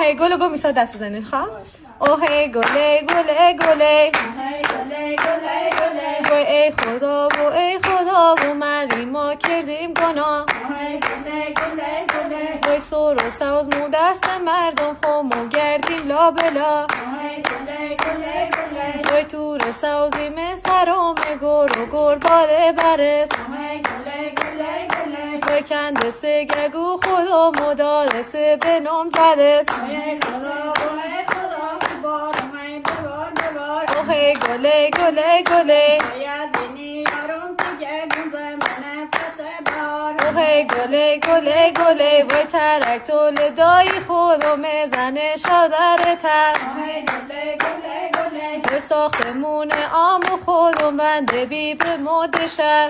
آهی گل گل میسا دست بزنید خواه آهی گله گله گله وای ای خدا و ای خدا و مری ما کردیم گناه وای سور و سوز مو دست مردم خمو گردیم لا بلا وای تور سوزی من سرام گر و گر باده برس وای کنده سگگو خدا مداده سه به نام زده اوه گله گله گله اوه گله گله گله وای ترک تول دایی خودو مزنه شادر تر وای ساختمون آمو خودم بنده بی به مد شهر